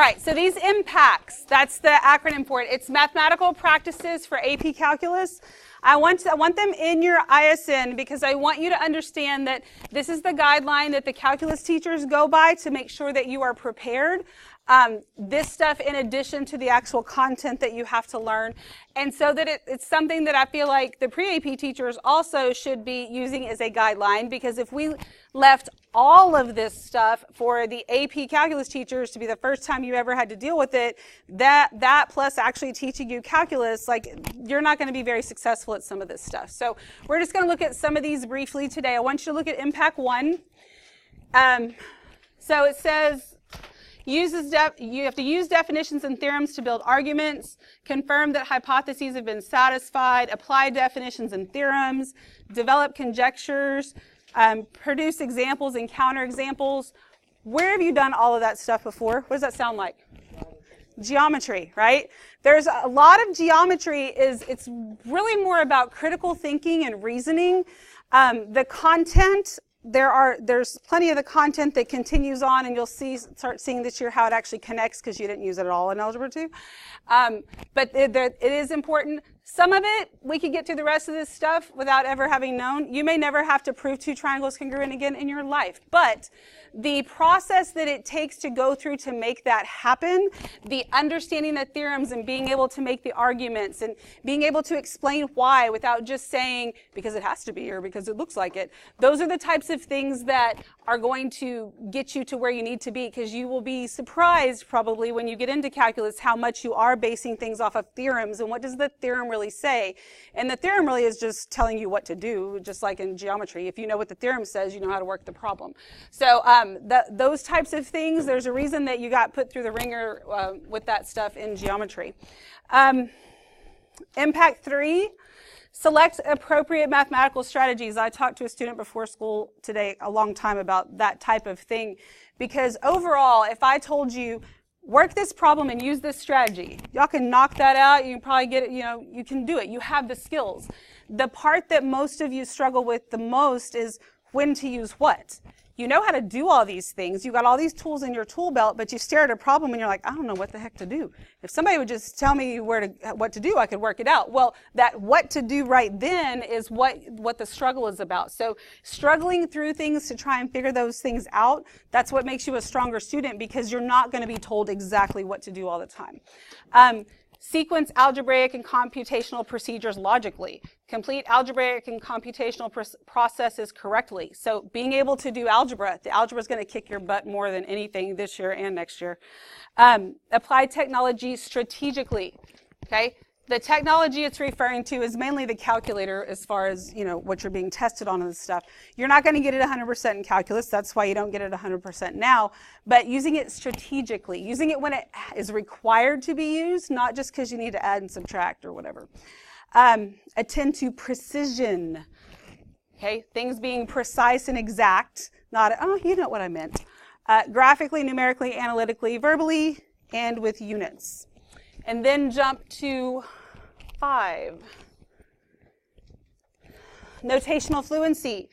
All right, so these MPACS, that's the acronym for it. It's Mathematical Practices for AP Calculus. I want them in your ISN because I want you to understand that this is the guideline that the calculus teachers go by to make sure that you are prepared. This stuff in addition to the actual content that you have to learn. And so that it's something that I feel like the pre-AP teachers also should be using as a guideline, because if we left all of this stuff for the AP calculus teachers to be the first time you ever had to deal with it, that plus actually teaching you calculus, like, you're not going to be very successful at some of this stuff. So we're just going to look at some of these briefly today. I want you to look at MPAC 1. So it says, you have to use definitions and theorems to build arguments, confirm that hypotheses have been satisfied, apply definitions and theorems, develop conjectures, produce examples and counterexamples. Where have you done all of that stuff before? What does that sound like? Geometry, right? There's a lot of geometry. It's really more about critical thinking and reasoning. The content, there's plenty of the content that continues on, and you'll start seeing this year how it actually connects, because you didn't use it at all in Algebra 2. But it is important. Some of it, we could get through the rest of this stuff without ever having known. You may never have to prove two triangles congruent again in your life, but the process that it takes to go through to make that happen, the understanding the theorems and being able to make the arguments and being able to explain why without just saying because it has to be or because it looks like it, those are the types of things that are going to get you to where you need to be, because you will be surprised probably when you get into calculus how much you are basing things off of theorems and what does the theorem really say. And the theorem really is just telling you what to do, just like in geometry. If you know what the theorem says, you know how to work the problem. So those types of things, there's a reason that you got put through the ringer with that stuff in geometry. Impact 3, select appropriate mathematical strategies. I talked to a student before school today a long time about that type of thing, because overall, if I told you, work this problem and use this strategy, y'all can knock that out, you can probably get it, you can do it, you have the skills. The part that most of you struggle with the most is when to use what. You know how to do all these things. You got all these tools in your tool belt, but you stare at a problem and you're like, I don't know what the heck to do. If somebody would just tell me what to do, I could work it out. Well, that what to do right then is what the struggle is about. So struggling through things to try and figure those things out, that's what makes you a stronger student, because you're not going to be told exactly what to do all the time. Sequence algebraic and computational procedures logically. Complete algebraic and computational processes correctly. So being able to do algebra, the algebra is going to kick your butt more than anything this year and next year. Apply technology strategically. Okay? The technology it's referring to is mainly the calculator as far as, what you're being tested on and stuff. You're not going to get it 100% in calculus. That's why you don't get it 100% now. But using it strategically, using it when it is required to be used, not just because you need to add and subtract or whatever. Attend to precision. Okay, things being precise and exact, not, oh, you know what I meant. Graphically, numerically, analytically, verbally, and with units. And then jump to 5. Notational fluency.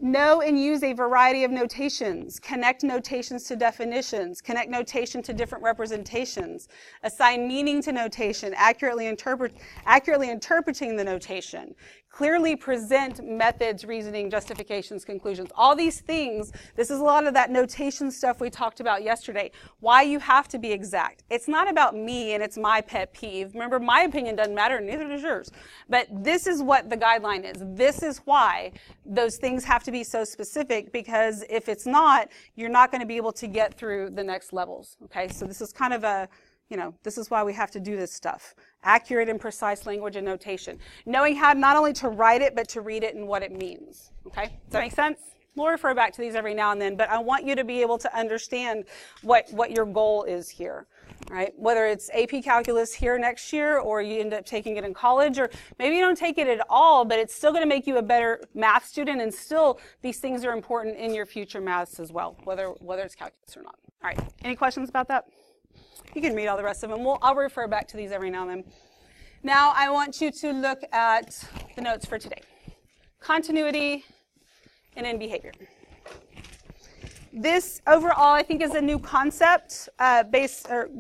Know and use a variety of notations. Connect notations to definitions. Connect notation to different representations. Assign meaning to notation. Accurately interpreting the notation. Clearly present methods, reasoning, justifications, conclusions. All these things, this is a lot of that notation stuff we talked about yesterday. Why you have to be exact. It's not about me and it's my pet peeve. Remember, my opinion doesn't matter, neither does yours. But this is what the guideline is. This is why those things have to be so specific, because if it's not, you're not going to be able to get through the next levels. Okay, so this is kind of a, this is why we have to do this stuff. Accurate and precise language and notation. Knowing how not only to write it, but to read it and what it means. Okay, does that make sense? We'll refer back to these every now and then, but I want you to be able to understand what your goal is here. Right? Whether it's AP Calculus here next year, or you end up taking it in college, or maybe you don't take it at all, but it's still going to make you a better math student, and still these things are important in your future maths as well, whether it's calculus or not. All right, any questions about that? You can read all the rest of them. I'll refer back to these every now and then. Now I want you to look at the notes for today. Continuity and in behavior. this overall, I think, is a new concept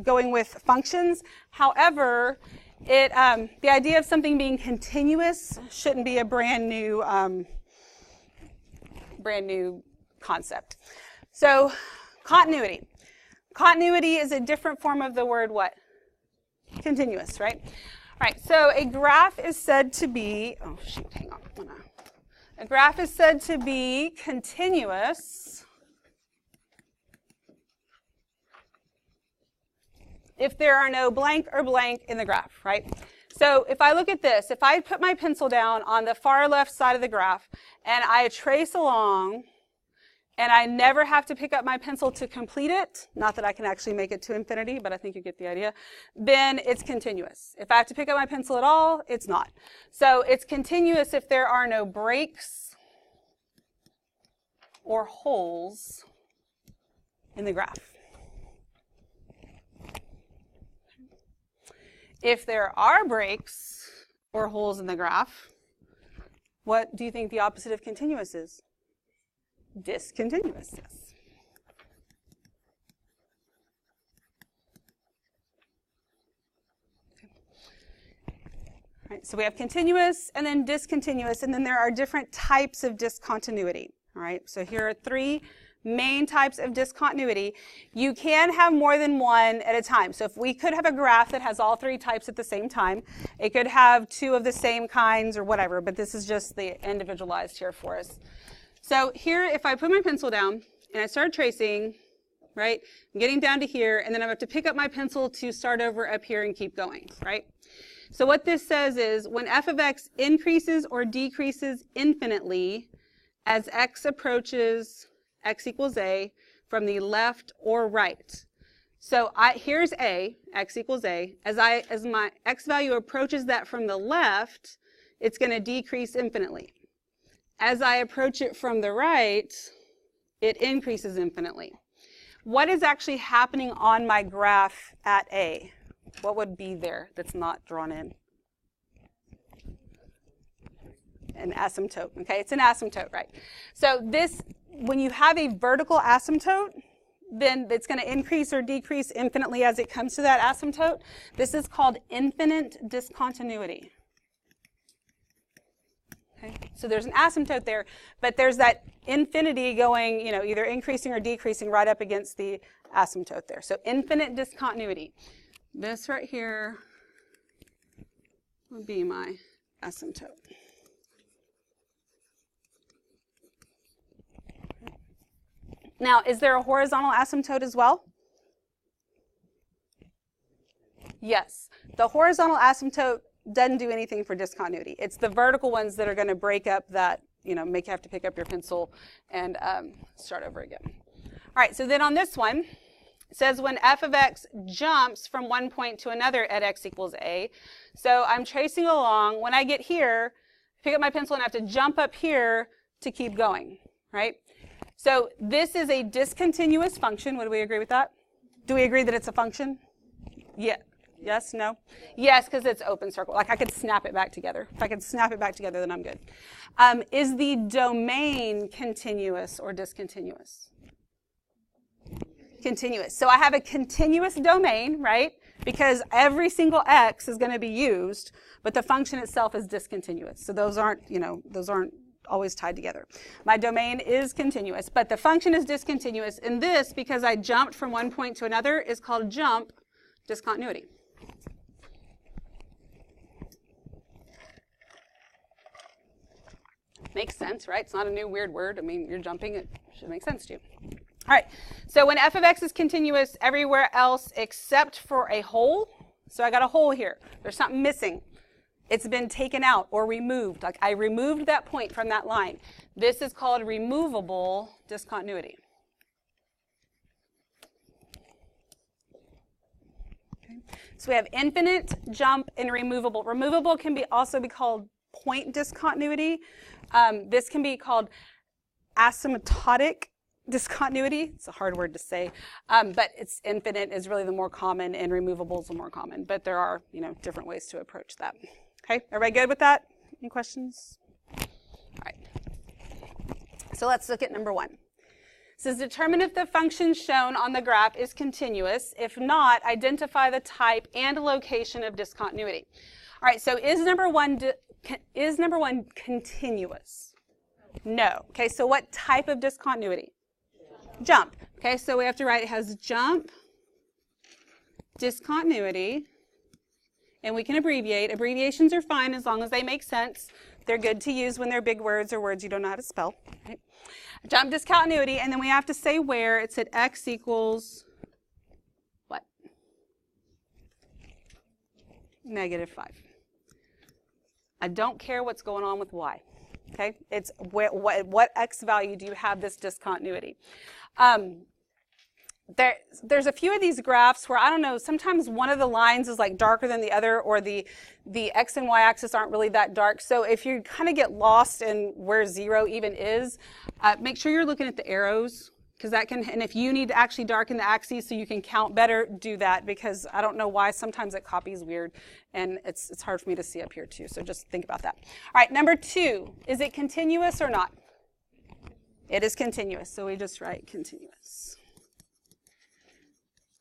going with functions. However, the idea of something being continuous shouldn't be a brand new concept. So, continuity. Continuity is a different form of the word what? Continuous, right? All right, so a graph is said to be, oh shoot, hang on. A graph is said to be continuous if there are no blank or blank in the graph, right? So if I look at this, if I put my pencil down on the far left side of the graph and I trace along and I never have to pick up my pencil to complete it, not that I can actually make it to infinity, but I think you get the idea, then it's continuous. If I have to pick up my pencil at all, it's not. So it's continuous if there are no breaks or holes in the graph. If there are breaks or holes in the graph, what do you think the opposite of continuous is? Discontinuous, yes. Okay. All right, so we have continuous and then discontinuous, and then there are different types of discontinuity. All right, so here are 3 main types of discontinuity. You can have more than one at a time. So if we could have a graph that has all 3 types at the same time, it could have 2 of the same kinds or whatever, but this is just the individualized here for us. So here, if I put my pencil down and I start tracing, right, I'm getting down to here, and then I have to pick up my pencil to start over up here and keep going, right? So what this says is when f of x increases or decreases infinitely as x approaches x equals a from the left or right. So here's a, x equals a. As my x value approaches that from the left, it's going to decrease infinitely. As I approach it from the right, it increases infinitely. What is actually happening on my graph at A? What would be there that's not drawn in? An asymptote, okay? It's an asymptote, right? So this, when you have a vertical asymptote, then it's going to increase or decrease infinitely as it comes to that asymptote. This is called infinite discontinuity. Okay. So there's an asymptote there, but there's that infinity going, you know, either increasing or decreasing right up against the asymptote there. So infinite discontinuity. This right here will be my asymptote. Now, is there a horizontal asymptote as well? Yes. The horizontal asymptote doesn't do anything for discontinuity. It's the vertical ones that are going to break up that, you know, make you have to pick up your pencil and start over again. All right, so then on this one, it says when f of x jumps from one point to another at x equals a. So I'm tracing along. When I get here, pick up my pencil and I have to jump up here to keep going, right? So this is a discontinuous function. Would we agree with that? Do we agree that it's a function? Yeah. Yes? No? Yes, because it's open circle. Like I could snap it back together. If I could snap it back together, then I'm good. Is the domain continuous or discontinuous? Continuous. So I have a continuous domain, right? Because every single x is going to be used, but the function itself is discontinuous. So those aren't, you know, those aren't always tied together. My domain is continuous, but the function is discontinuous. And this, because I jumped from one point to another, is called jump discontinuity. Makes sense, right? It's not a new weird word. I mean, you're jumping, it should make sense to you. All right, so when f of x is continuous everywhere else except for a hole, so I got a hole here. There's something missing. It's been taken out or removed. Like I removed that point from that line. This is called removable discontinuity. Okay. So we have infinite, jump, and removable. Removable can also be called point discontinuity. This can be called asymptotic discontinuity. It's a hard word to say, but it's infinite is really the more common, and removable is the more common. But there are, you know, different ways to approach that. Okay, everybody good with that? Any questions? All right. So let's look at number 1. It says determine if the function shown on the graph is continuous. If not, identify the type and location of discontinuity. All right, so is number one continuous? No. Okay, so what type of discontinuity? Jump. Okay, so we have to write it has jump, discontinuity, and we can abbreviate. Abbreviations are fine as long as they make sense. They're good to use when they're big words or words you don't know how to spell. Right? Jump discontinuity, and then we have to say where. It's at x equals what? -5. I don't care what's going on with y. Okay, it's what x value do you have this discontinuity? There's a few of these graphs where, I don't know, sometimes one of the lines is like darker than the other, or the x and y axis aren't really that dark. So if you kind of get lost in where 0 even is, make sure you're looking at the arrows, because that can, and if you need to actually darken the axes so you can count better, do that, because I don't know why sometimes it copies weird, and it's hard for me to see up here too, so just think about that. All right, number 2, is it continuous or not? It is continuous, so we just write continuous.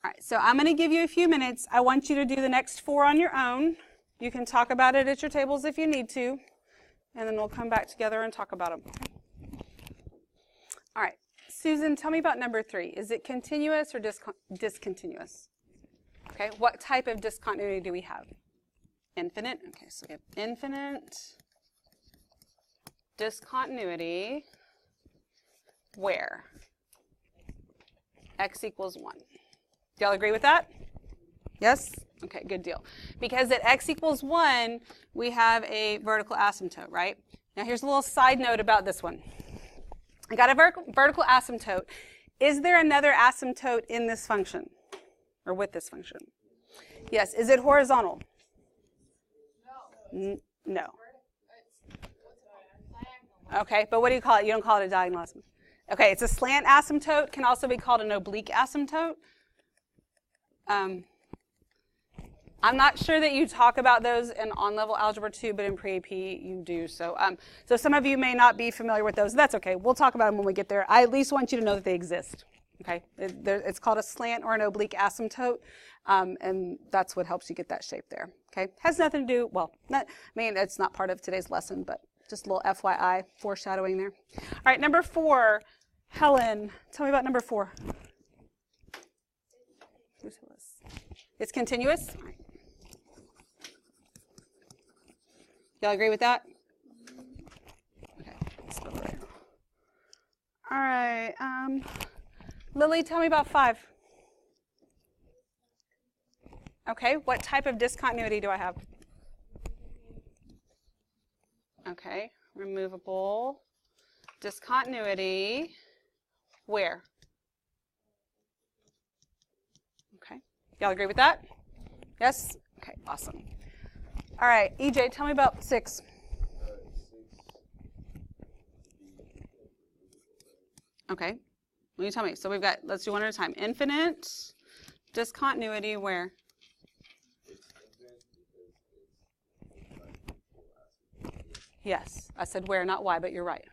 All right, so I'm going to give you a few minutes. I want you to do the next 4 on your own. You can talk about it at your tables if you need to, and then we'll come back together and talk about them. All right, Susan, tell me about number 3. Is it continuous or discontinuous? Okay, what type of discontinuity do we have? Infinite. Okay, so we have infinite discontinuity where x equals 1. Do y'all agree with that? Yes? Okay, good deal. Because at x equals 1, we have a vertical asymptote, right? Now here's a little side note about this one. I got a vertical asymptote. Is there another asymptote in this function? Or with this function? Yes. Is it horizontal? No. Okay, but what do you call it? You don't call it a diagonal asymptote. Okay, it's a slant asymptote. Can also be called an oblique asymptote. I'm not sure that you talk about those in on-level Algebra 2, but in pre-AP you do. So some of you may not be familiar with those. That's okay. We'll talk about them when we get there. I at least want you to know that they exist. Okay, it's called a slant or an oblique asymptote, and that's what helps you get that shape there. Okay, has nothing to do. Well, it's not part of today's lesson, but just a little FYI, foreshadowing there. All right, number 4. Helen, tell me about number 4. It's continuous. All right. Y'all agree with that? Okay, let's go there. All right, Lily, tell me about 5. Okay, what type of discontinuity do I have? Okay, removable discontinuity. Where? Okay, y'all agree with that? Yes? Okay, awesome. All right, EJ, tell me about 6. Okay, will you tell me? So we've got, let's do one at a time. Infinite discontinuity where? Yes, I said where, not why, but you're right.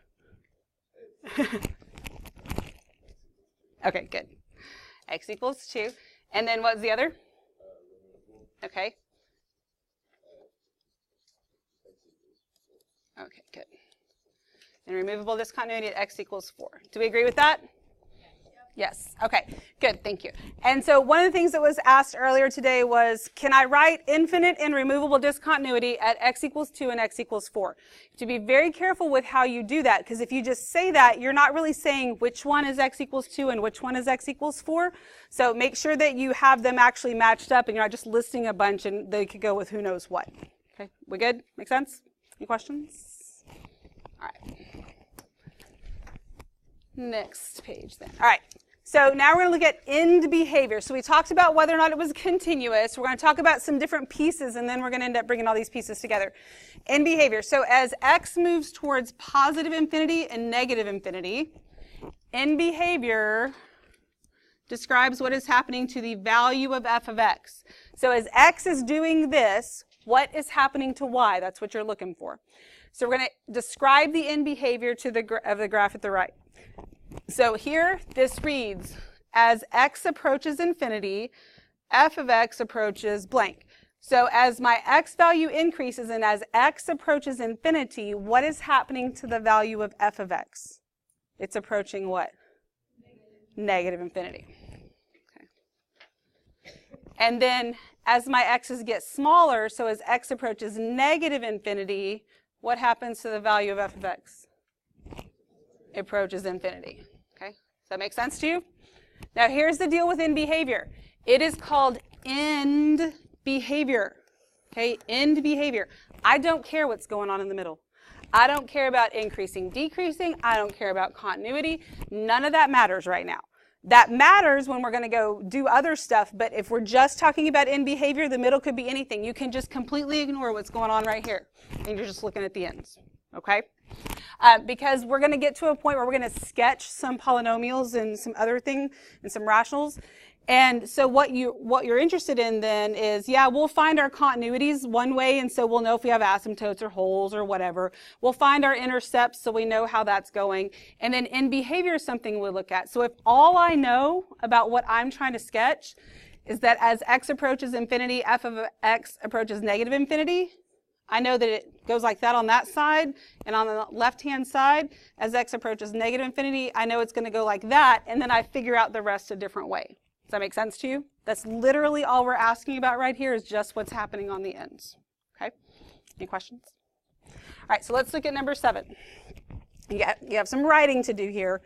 Okay, good. X equals 2. And then what's the other? Okay. Okay, good. And removable discontinuity at x equals 4. Do we agree with that? Yes. Okay, good. Thank you. And so one of the things that was asked earlier today was, can I write infinite and removable discontinuity at x equals 2 and x equals 4? To be very careful with how you do that, because if you just say that, you're not really saying which one is x equals 2 and which one is x equals 4. So make sure that you have them actually matched up and you're not just listing a bunch and they could go with who knows what. Okay, we good? Make sense? Any questions? All right. Next page then. All right. So now we're going to look at end behavior. So we talked about whether or not it was continuous. We're going to talk about some different pieces, and then we're going to end up bringing all these pieces together. End behavior. So as x moves towards positive infinity and negative infinity, end behavior describes what is happening to the value of f of x. So as x is doing this, what is happening to y? That's what you're looking for. So we're going to describe the end behavior of the graph at the right. So here, this reads, as x approaches infinity, f of x approaches blank. So as my x value increases and as x approaches infinity, what is happening to the value of f of x? It's approaching what? Negative infinity. Okay. And then as my x's get smaller, so as x approaches negative infinity, what happens to the value of f of x? It approaches infinity. Okay? Does that make sense to you? Now here's the deal with end behavior. It is called end behavior. Okay? End behavior. I don't care what's going on in the middle. I don't care about increasing, decreasing. I don't care about continuity. None of that matters right now. That matters when we're going to go do other stuff, but if we're just talking about end behavior, the middle could be anything. You can just completely ignore what's going on right here, and you're just looking at the ends, okay? Because we're going to get to a point where we're going to sketch some polynomials and some other thing and some rationals. And so what you're interested in then is, yeah, we'll find our continuities one way, and so we'll know if we have asymptotes or holes or whatever. We'll find our intercepts so we know how that's going. And then in behavior is something we'll look at. So if all I know about what I'm trying to sketch is that as x approaches infinity, f of x approaches negative infinity, I know that it goes like that on that side, and on the left-hand side, as x approaches negative infinity, I know it's going to go like that, and then I figure out the rest a different way. Does that make sense to you? That's literally all we're asking about right here is just what's happening on the ends. Okay? Any questions? All right, so let's look at number 7. You have some writing to do here.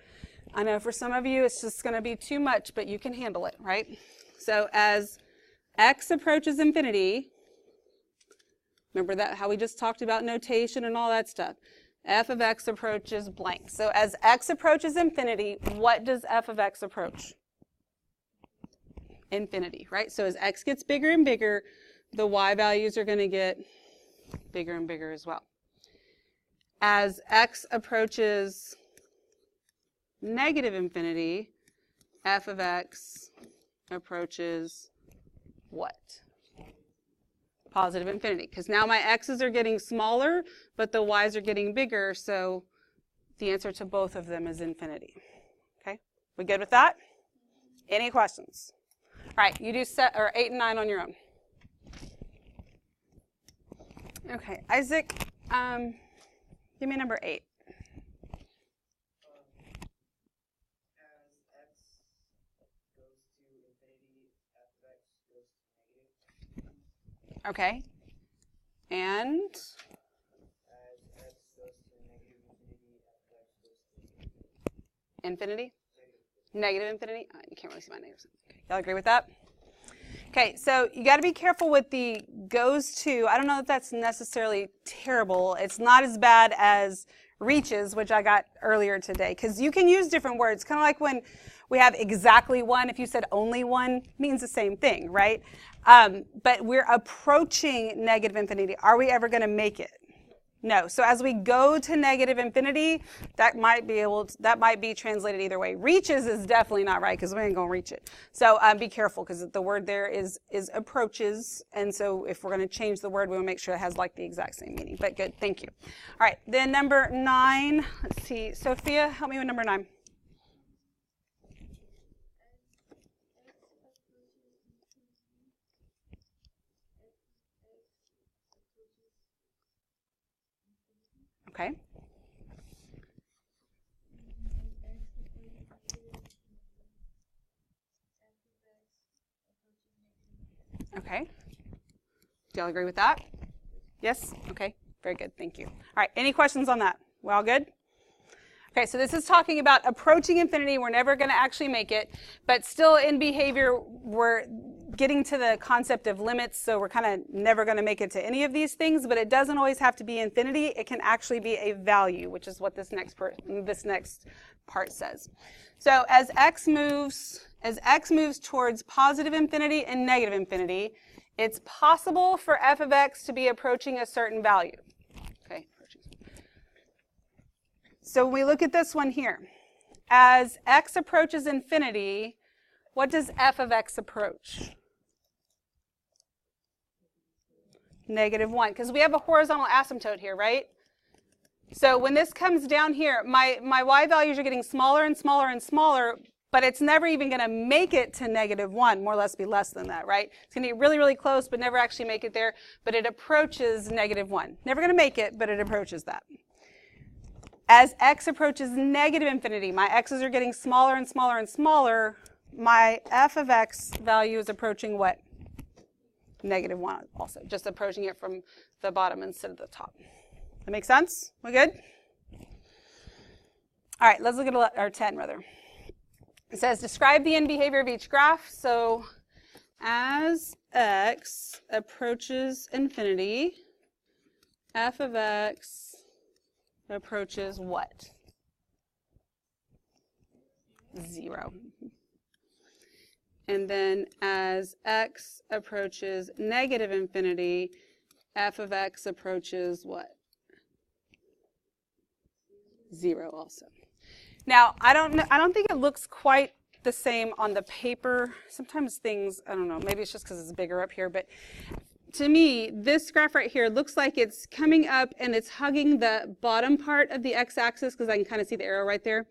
I know for some of you it's just going to be too much, but you can handle it, right? So as x approaches infinity, remember that how we just talked about notation and all that stuff. F of x approaches blank. So as x approaches infinity, what does f of x approach? Infinity, right? So as x gets bigger and bigger, the y values are going to get bigger and bigger as well. As x approaches negative infinity, f of x approaches what? Positive infinity. Because now my x's are getting smaller, but the y's are getting bigger, so the answer to both of them is infinity. Okay? We good with that? Any questions? All right, you do 8 and 9 on your own. Okay, Isaac, give me number 8. Okay, and infinity? Negative infinity? You can't really see my negatives. Okay. Y'all agree with that? Okay, so you got to be careful with the goes to. I don't know if that's necessarily terrible. It's not as bad as reaches, which I got earlier today, because you can use different words. Kind of like when we have exactly one. If you said only one, it means the same thing, right? But we're approaching negative infinity. Are we ever going to make it? No. So as we go to negative infinity, that might be translated either way. Reaches is definitely not right because we ain't gonna reach it. So be careful because the word there is approaches, and so if we're gonna change the word, we want to make sure it has like the exact same meaning. But good, thank you. All right, then number 9. Let's see, Sophia, help me with number 9. Okay. Okay. Do y'all agree with that? Yes? Okay. Very good. Thank you. All right. Any questions on that? We all good? Okay. So this is talking about approaching infinity. We're never going to actually make it, but still in behavior, we're getting to the concept of limits, so we're kind of never going to make it to any of these things, but it doesn't always have to be infinity. It can actually be a value, which is what this next part says. So as x moves towards positive infinity and negative infinity, it's possible for f of x to be approaching a certain value. Okay. So when we look at this one here, as x approaches infinity, what does f of x approach? -1, because we have a horizontal asymptote here, right? So when this comes down here, my y values are getting smaller and smaller and smaller, but it's never even going to make it to -1, more or less be less than that, right? It's going to get really, really close, but never actually make it there, but it approaches -1. Never going to make it, but it approaches that. As x approaches -infinity, my x's are getting smaller and smaller and smaller, my f of x value is approaching what? -1 also, just approaching it from the bottom instead of the top. That make sense? We good? All right, let's look at our 10 rather. It says describe the end behavior of each graph. So as x approaches infinity, f of x approaches what? 0. And then as x approaches -infinity, f of x approaches what? 0 also. Now, I don't think it looks quite the same on the paper. Sometimes things, I don't know, maybe it's just because it's bigger up here, but to me, this graph right here looks like it's coming up and it's hugging the bottom part of the x-axis because I can kind of see the arrow right there.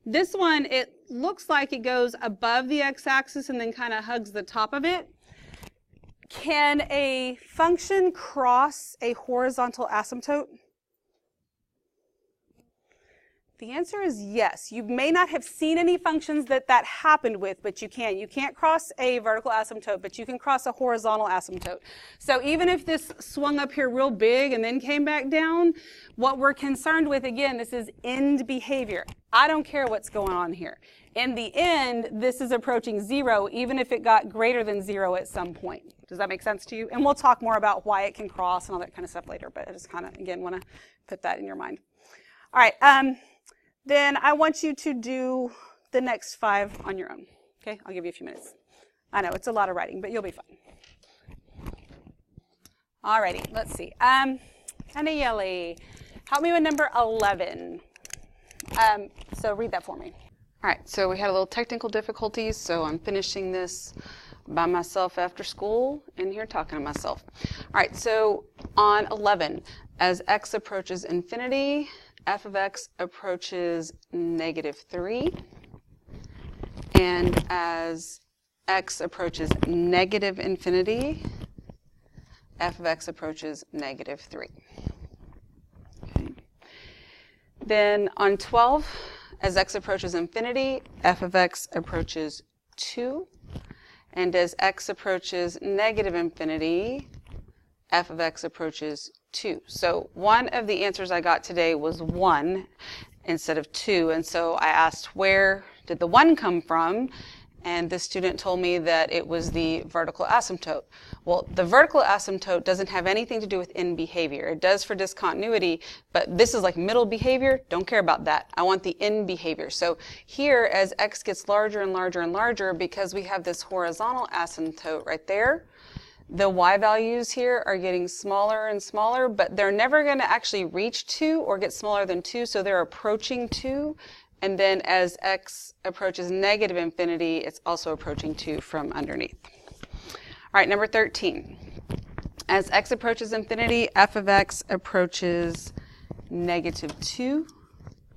This one, it looks like it goes above the x-axis and then kind of hugs the top of it. Can a function cross a horizontal asymptote? The answer is yes. You may not have seen any functions that happened with, but you can. You can't cross a vertical asymptote, but you can cross a horizontal asymptote. So even if this swung up here real big and then came back down, what we're concerned with, again, this is end behavior. I don't care what's going on here. In the end, this is approaching 0, even if it got greater than 0 at some point. Does that make sense to you? And we'll talk more about why it can cross and all that kind of stuff later, but I just kind of, again, want to put that in your mind. All right. Then I want you to do the next 5 on your own. Okay, I'll give you a few minutes. I know it's a lot of writing, but you'll be fine. Alrighty, let's see. Anayeli, help me with number 11. So read that for me. All right, so we had a little technical difficulties, so I'm finishing this by myself after school and here talking to myself. All right, so on 11, as x approaches infinity, f of x approaches -3, and as x approaches -infinity, f of x approaches -3. Okay. Then on 12, as x approaches infinity, f of x approaches 2, and as x approaches -infinity, f of x approaches 2. So one of the answers I got today was 1 instead of 2, and so I asked where did the 1 come from, and the student told me that it was the vertical asymptote. Well, the vertical asymptote doesn't have anything to do with end behavior. It does for discontinuity, but this is like middle behavior. Don't care about that. I want the end behavior. So here, as x gets larger and larger and larger, because we have this horizontal asymptote right there, the y values here are getting smaller and smaller, but they're never going to actually reach 2 or get smaller than 2, so they're approaching 2. And then as x approaches -infinity, it's also approaching 2 from underneath. All right, number 13. As x approaches infinity, f of x approaches -2.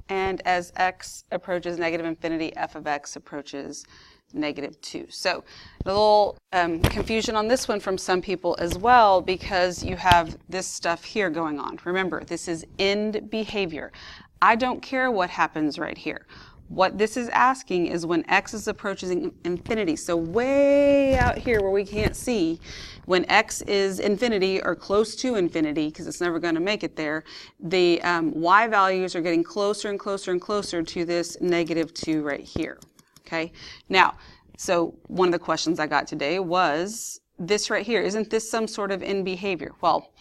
And as x approaches -infinity, f of x approaches -2. So a little confusion on this one from some people as well, because you have this stuff here going on. Remember, this is end behavior. I don't care what happens right here. What this is asking is when x is approaching infinity, so way out here where we can't see, when x is infinity or close to infinity, because it's never going to make it there, the y values are getting closer and closer and closer to this -2 right here. Okay, now, so one of the questions I got today was this right here. Isn't this some sort of end behavior? Well,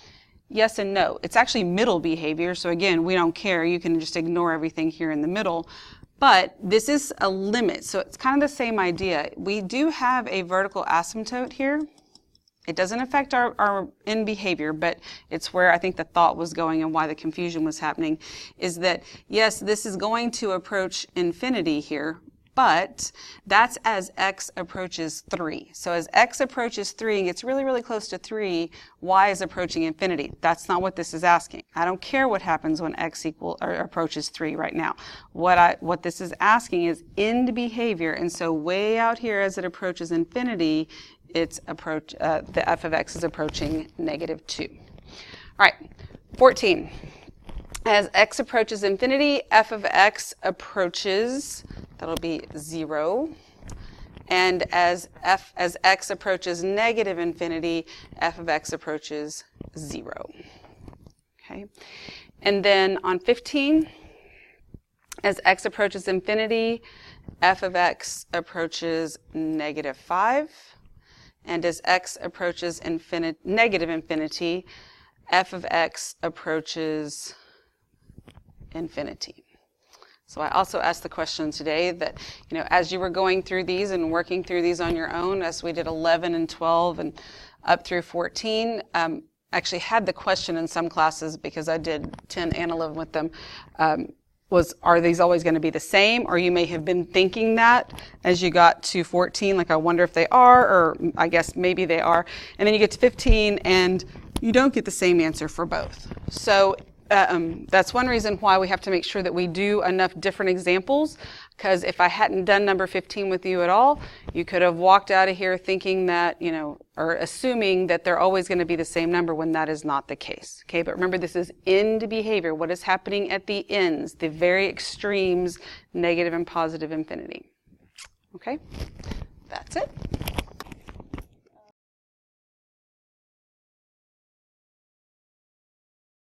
yes and no. It's actually middle behavior, so again, we don't care. You can just ignore everything here in the middle. But this is a limit, so it's kind of the same idea. We do have a vertical asymptote here. It doesn't affect our end behavior, but it's where I think the thought was going and why the confusion was happening, is that, yes, this is going to approach infinity here, but that's as x approaches 3. So as x approaches 3 and gets really, really close to 3, y is approaching infinity. That's not what this is asking. I don't care what happens when x approaches 3 right now. What this is asking is end behavior, and so way out here as it approaches infinity, the f of x is approaching -2. All right, 14. As x approaches infinity, f of x approaches, that'll be 0. And as x approaches negative infinity, f of x approaches 0. Okay. And then on 15, as x approaches infinity, f of x approaches -5. And as x approaches negative infinity, f of x approaches infinity. So I also asked the question today that, as you were going through these and working through these on your own, as we did 11 and 12 and up through 14, actually had the question in some classes, because I did 10 and 11 with them, was, are these always going to be the same? Or you may have been thinking that as you got to 14, like I wonder if they are, or I guess maybe they are. And then you get to 15 and you don't get the same answer for both. So that's one reason why we have to make sure that we do enough different examples, because if I hadn't done number 15 with you at all, you could have walked out of here thinking that, or assuming that they're always going to be the same number when that is not the case. Okay, but remember, this is end behavior. What is happening at the ends, the very extremes, negative and positive infinity. Okay, that's it.